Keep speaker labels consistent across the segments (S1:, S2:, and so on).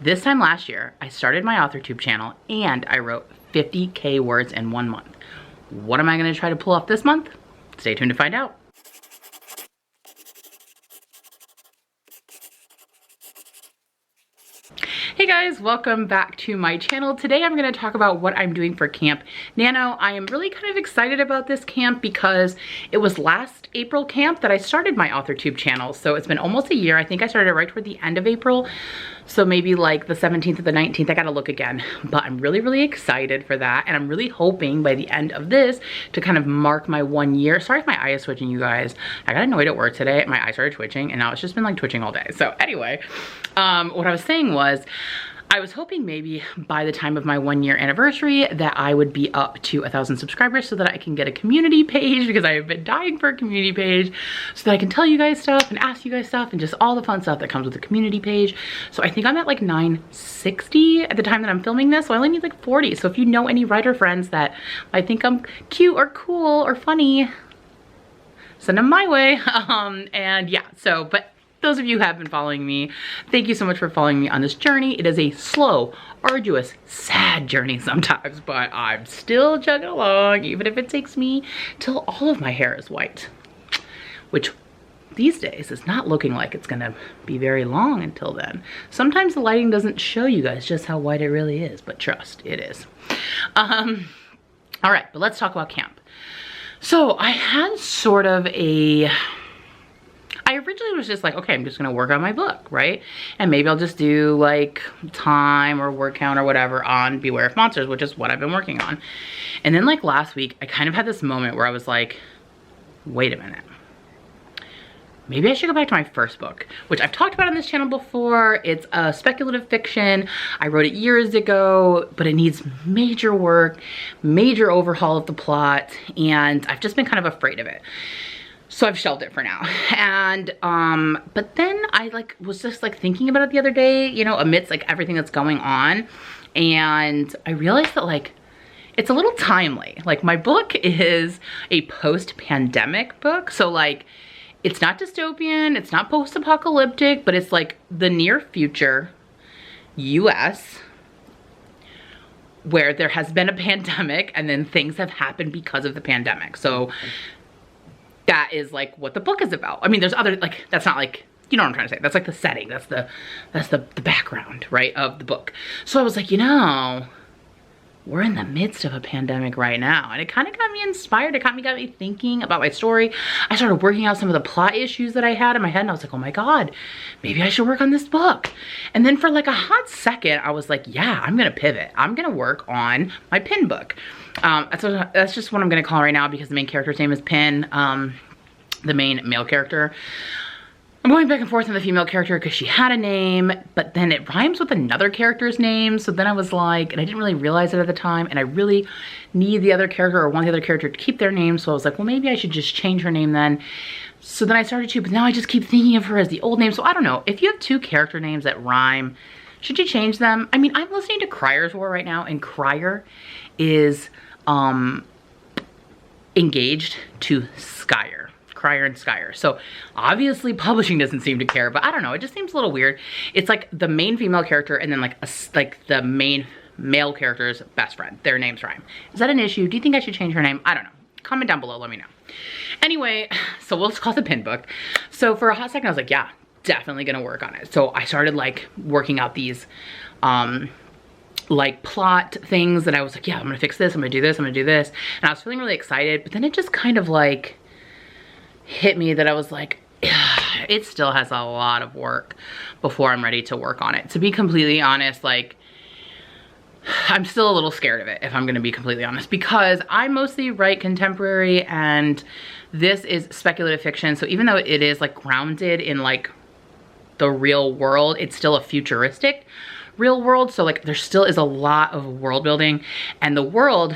S1: This time last year, I started my authortube channel and I wrote 50K words in 1 month. What am I gonna try to pull off this month? Stay tuned to find out. Hey guys, welcome back to my channel. Today I'm going to talk about what I'm doing for Camp NaNo. I am really kind of excited about this camp because it was last April camp that I started my authortube channel. So it's been almost a year. I think I started right toward the end of April. So maybe like the 17th or the 19th, I gotta look again. But I'm really excited for that. And I'm really hoping by the end of this to kind of mark my 1 year. Sorry if my eye is twitching, you guys. I got annoyed at work today. My eye started twitching and now it's just been like twitching all day. So anyway, what I was saying was, I was hoping maybe by the time of my 1 year anniversary that I would be up to 1,000 subscribers so that I can get a community page, because I have been dying for a community page so that I can tell you guys stuff and ask you guys stuff and just all the fun stuff that comes with the community page. So I think I'm at like 960 at the time that I'm filming this. So I only need like 40. So if you know any writer friends that I think I'm cute or cool or funny, send them my way. And yeah, so, but those of you who have been following me, thank you so much for following me on this journey. It is a slow, arduous, sad journey sometimes, but I'm still chugging along, even if it takes me till all of my hair is white, which these days is not looking like it's gonna be very long until then. Sometimes the lighting doesn't show you guys just how white it really is, but trust, it is. All right, but let's talk about camp. So I had sort of I originally was just like, okay, I'm just gonna work on my book, right? And maybe I'll just do like time or word count or whatever on Beware of Monsters, which is what I've been working on. And then like last week, I kind of had this moment where I was like, wait a minute. Maybe I should go back to my first book, which I've talked about on this channel before. It's a speculative fiction. I wrote it years ago, but it needs major work, major overhaul of the plot, and I've just been kind of afraid of it. So I've shelved it for now. And, but then I was just thinking about it the other day, you know, amidst like everything that's going on. And I realized that it's a little timely. Like my book is a post-pandemic book. So like, it's not dystopian, it's not post-apocalyptic, but it's like the near future US where there has been a pandemic and then things have happened because of the pandemic. So that is like what the book is about. I mean, there's other, like, that's not like, you know what I'm trying to say. That's like the setting. That's the background, right, of the book. So I was like, you know, we're in the midst of a pandemic right now. And it kind of got me inspired. It got me thinking about my story. I started working out some of the plot issues that I had in my head. And I was like, oh my God, maybe I should work on this book. And then for like a hot second, I was like, yeah, I'm going to pivot. I'm going to work on my Pin book. That's just what I'm going to call it right now because the main character's name is Pin, the main male character. I'm going back and forth on the female character because she had a name, but then it rhymes with another character's name. So then I was like, and I didn't really realize it at the time, and I really need the other character or want the other character to keep their name. So I was like, well, maybe I should just change her name then. So then I started to, but now I just keep thinking of her as the old name. So I don't know, if you have two character names that rhyme, should you change them? I mean, I'm listening to Crier's War right now, and Crier is engaged to Skyer. Crier and Skyer. So obviously publishing doesn't seem to care, but I don't know, it just seems a little weird. It's like the main female character and then like the main male character's best friend. Their names rhyme. Is that an issue? Do you think I should change her name? I don't know. Comment down below, let me know. Anyway, so we'll just call it the Pin book. So for a hot second I was like, yeah, definitely gonna work on it. So I started like working out these like plot things that I was like, yeah, I'm gonna fix this, I'm gonna do this, I'm gonna do this. And I was feeling really excited, but then it just kind of like hit me that I was like, it still has a lot of work before I'm ready to work on it. To be completely honest, like, I'm still a little scared of it, if I'm gonna be completely honest, because I mostly write contemporary and this is speculative fiction. So even though it is like grounded in like the real world, it's still a futuristic real world. So like there still is a lot of world building, and the world,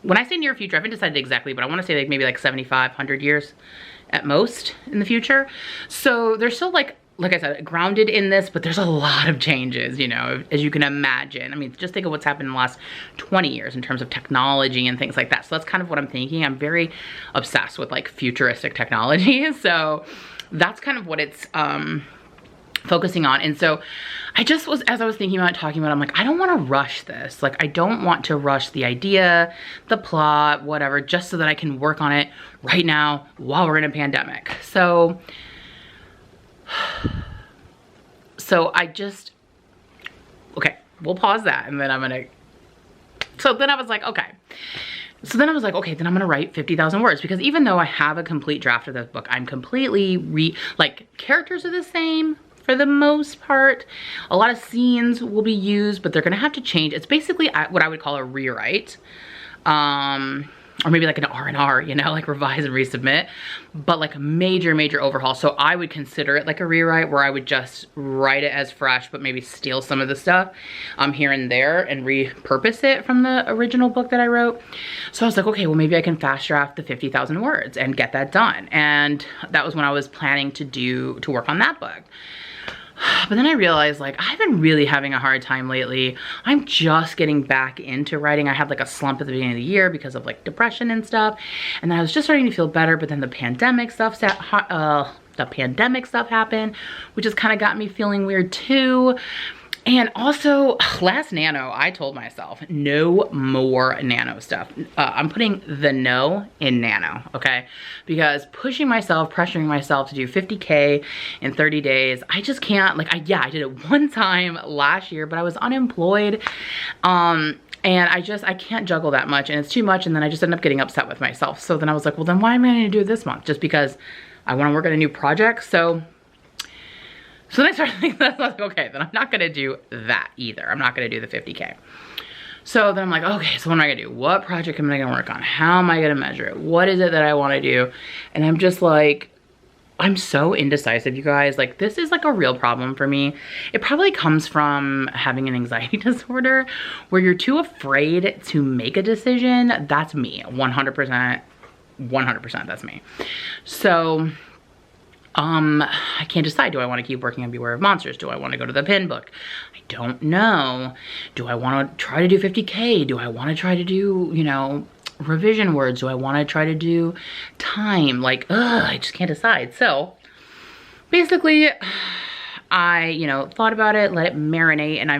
S1: when I say near future, I haven't decided exactly, but I wanna say like maybe like 7,500 years at most in the future. So there's still like I said, grounded in this, but there's a lot of changes, you know, as you can imagine. I mean, just think of what's happened in the last 20 years in terms of technology and things like that. So that's kind of what I'm thinking. I'm very obsessed with like futuristic technology. So that's kind of what it's focusing on. And so I just was, as I was thinking about it, talking about it, I'm like, I don't want to rush this. Like, I don't want to rush the idea, the plot, whatever, just so that I can work on it right now while we're in a pandemic. So I just, okay, we'll pause that, and then I'm gonna, so then I was like, okay. So then I was like, okay, then I'm gonna write 50,000 words, because even though I have a complete draft of this book, I'm completely like, characters are the same for the most part. A lot of scenes will be used, but they're gonna have to change. It's basically what I would call a rewrite. Or maybe like an R&R, you know, like revise and resubmit, but like a major overhaul. So I would consider it like a rewrite, where I would just write it as fresh, but maybe steal some of the stuff here and there and repurpose it from the original book that I wrote. So I was like, okay, well, maybe I can fast draft the 50,000 words and get that done. And that was when I was planning to work on that book. But then I realized, like, I've been really having a hard time lately. I'm just getting back into writing. I had like a slump at the beginning of the year because of like depression and stuff. And then I was just starting to feel better, but then the pandemic stuff happened, which has kind of got me feeling weird too. And also, last Nano, I told myself, no more Nano stuff. I'm putting the no in Nano, okay? Because pushing myself, pressuring myself to do 50K in 30 days, I just can't, like, yeah, I did it one time last year, but I was unemployed. And I can't juggle that much, and it's too much, and then I just end up getting upset with myself. So then I was like, well, then why am I gonna do it this month? Just because I wanna work on a new project? So then I started thinking, I was like, okay, then I'm not gonna do that either. I'm not gonna do the 50K. So then I'm like, okay, so what am I gonna do? What project am I gonna work on? How am I gonna measure it? What is it that I wanna do? And I'm just like, I'm so indecisive, you guys. Like, this is like a real problem for me. It probably comes from having an anxiety disorder where you're too afraid to make a decision. That's me, 100%, that's me. So, I can't decide. Do I want to keep working on Beware of Monsters? Do I want to go to the pin book? I don't know. Do I want to try to do 50K? Do I want to try to do, you know, revision words? Do I want to try to do time? Like, I just can't decide. So basically, I, you know, thought about it, let it marinate, and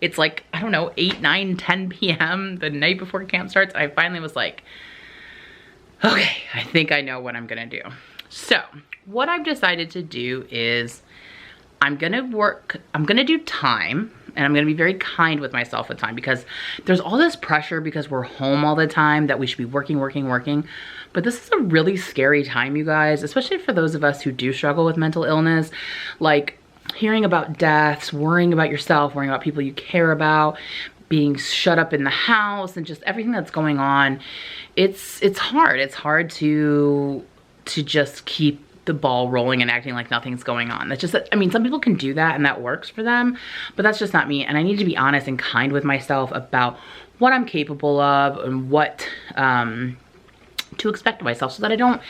S1: it's like, I don't know, 8, 9, 10 p.m. the night before camp starts. I finally was like, okay, I think I know what I'm gonna do. So what I've decided to do is I'm gonna do time, and I'm gonna be very kind with myself with time, because there's all this pressure because we're home all the time that we should be working. But this is a really scary time, you guys, especially for those of us who do struggle with mental illness. Like, hearing about deaths, worrying about yourself, worrying about people you care about, being shut up in the house, and just everything that's going on. It's hard. It's hard to just keep the ball rolling and acting like nothing's going on. That's just, I mean, some people can do that and that works for them, but that's just not me. And I need to be honest and kind with myself about what I'm capable of and what to expect of myself, so that I don't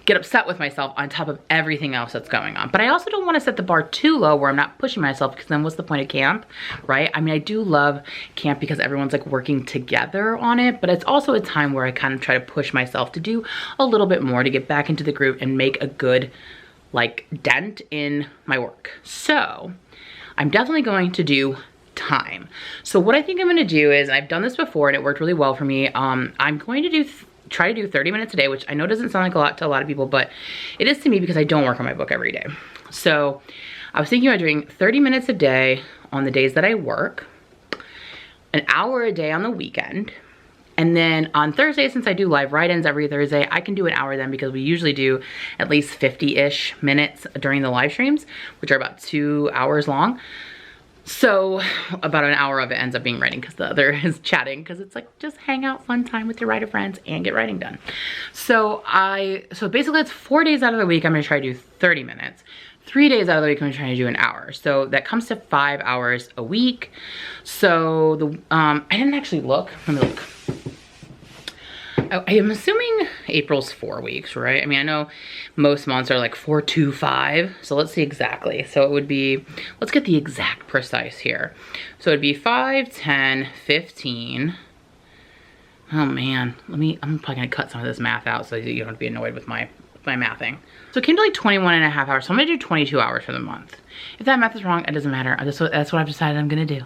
S1: get upset with myself on top of everything else that's going on. But I also don't want to set the bar too low where I'm not pushing myself, because then what's the point of camp, right? I mean, I do love camp because everyone's like working together on it, but it's also a time where I kind of try to push myself to do a little bit more, to get back into the group and make a good like dent in my work. So I'm definitely going to do time. So what I think I'm going to do is, I've done this before and it worked really well for me. I'm going to try to do 30 minutes a day, which I know doesn't sound like a lot to a lot of people, but it is to me, because I don't work on my book every day. So I was thinking about doing 30 minutes a day on the days that I work, an hour a day on the weekend, and then on Thursday, since I do live write-ins every Thursday, I can do an hour then, because we usually do at least 50-ish minutes during the live streams, which are about 2 hours long. So about an hour of it ends up being writing, because the other is chatting, because it's like just hang out, fun time with your writer friends and get writing done. So basically it's 4 days out of the week I'm gonna try to do 30 minutes. 3 days out of the week I'm trying to do an hour. So that comes to 5 hours a week. So I didn't actually look. Let me look. I am assuming April's 4 weeks, right? I mean, I know most months are like 4, 2, 5. So let's see exactly. So it would be, let's get the exact precise here. So it'd be 5, 10, 15. Oh man, I'm probably gonna cut some of this math out so you don't have to be annoyed with my my mathing. So it came to like 21 and a half hours. So I'm gonna do 22 hours for the month. If that math is wrong, it doesn't matter. That's what I've decided I'm gonna do.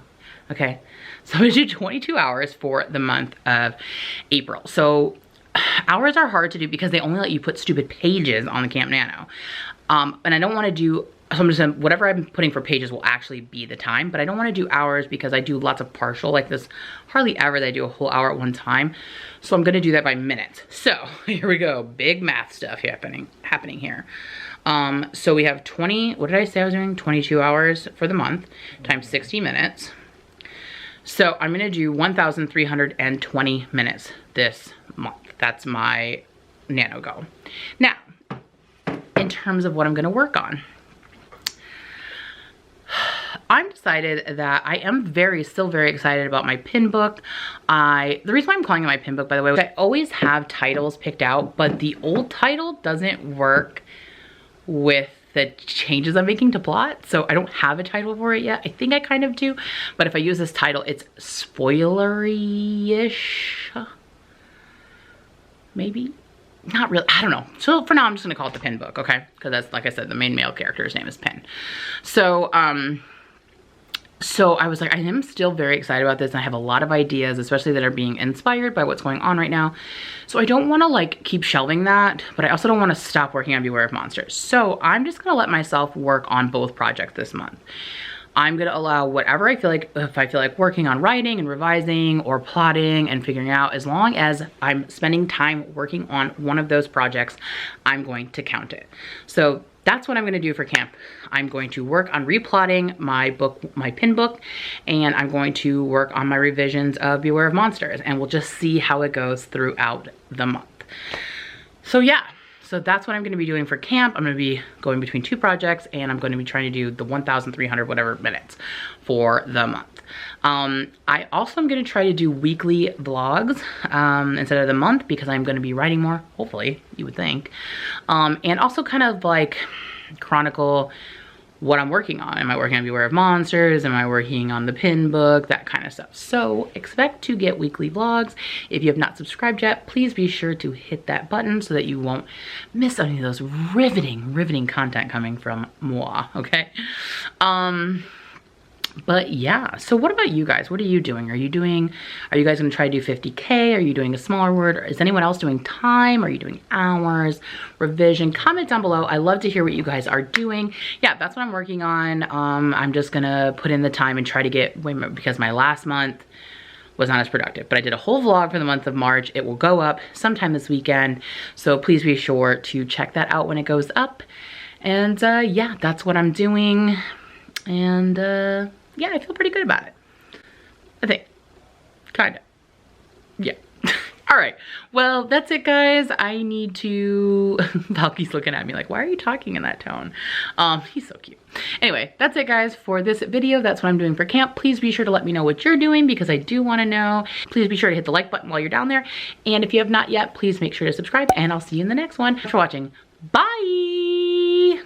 S1: Okay, so I'm gonna do 22 hours for the month of April. So hours are hard to do because they only let you put stupid pages on the Camp Nano. And I don't wanna do, so I'm just saying whatever I'm putting for pages will actually be the time, but I don't wanna do hours because I do lots of partial like this. Hardly ever that I do a whole hour at one time. So I'm gonna do that by minutes. So here we go, big math stuff happening here. So we have 20, what did I say I was doing? 22 hours for the month times 60 minutes. So I'm gonna do 1,320 minutes this month. That's my Nano goal. Now, in terms of what I'm gonna work on, I'm decided that I am still very excited about my pin book. The reason why I'm calling it my pin book, by the way, is I always have titles picked out, but the old title doesn't work with the changes I'm making to plot. So I don't have a title for it yet. I think I kind of do, but if I use this title, it's spoilery-ish, maybe? Not really, I don't know. So for now, I'm just gonna call it the pin book, okay? Because that's, like I said, the main male character's name is Pin. So, so I was like, I am still very excited about this. And I have a lot of ideas, especially that are being inspired by what's going on right now. So I don't wanna like keep shelving that, but I also don't wanna stop working on Beware of Monsters. So I'm just gonna let myself work on both projects this month. I'm gonna allow whatever I feel like, if I feel like working on writing and revising or plotting and figuring out, as long as I'm spending time working on one of those projects, I'm going to count it. So that's what I'm gonna do for camp. I'm going to work on replotting my book, my pin book, and I'm going to work on my revisions of Beware of Monsters, and we'll just see how it goes throughout the month. So yeah. So that's what I'm gonna be doing for camp. I'm gonna be going between two projects, and I'm gonna be trying to do the 1,300 whatever minutes for the month. I also am gonna try to do weekly vlogs instead of the month, because I'm gonna be writing more, hopefully, you would think. And also kind of like chronicle what I'm working on. Am I working on Beware of Monsters? Am I working on the pin book? That kind of stuff. So expect to get weekly vlogs. If you have not subscribed yet, please be sure to hit that button so that you won't miss any of those riveting content coming from moi, okay? But yeah, so what about you guys? What are you doing? Are you guys gonna try to do 50K? Are you doing a smaller word? Is anyone else doing time? Are you doing hours, revision? Comment down below. I love to hear what you guys are doing. Yeah, that's what I'm working on. I'm just gonna put in the time and try to get, because my last month was not as productive, but I did a whole vlog for the month of March. It will go up sometime this weekend. So please be sure to check that out when it goes up. And yeah, that's what I'm doing. And yeah, I feel pretty good about it. I think. Kinda. Yeah. All right. Well, that's it, guys. I need to... Valky's looking at me like, why are you talking in that tone? He's so cute. Anyway, that's it, guys, for this video. That's what I'm doing for camp. Please be sure to let me know what you're doing, because I do want to know. Please be sure to hit the like button while you're down there. And if you have not yet, please make sure to subscribe, and I'll see you in the next one. Thanks for watching. Bye!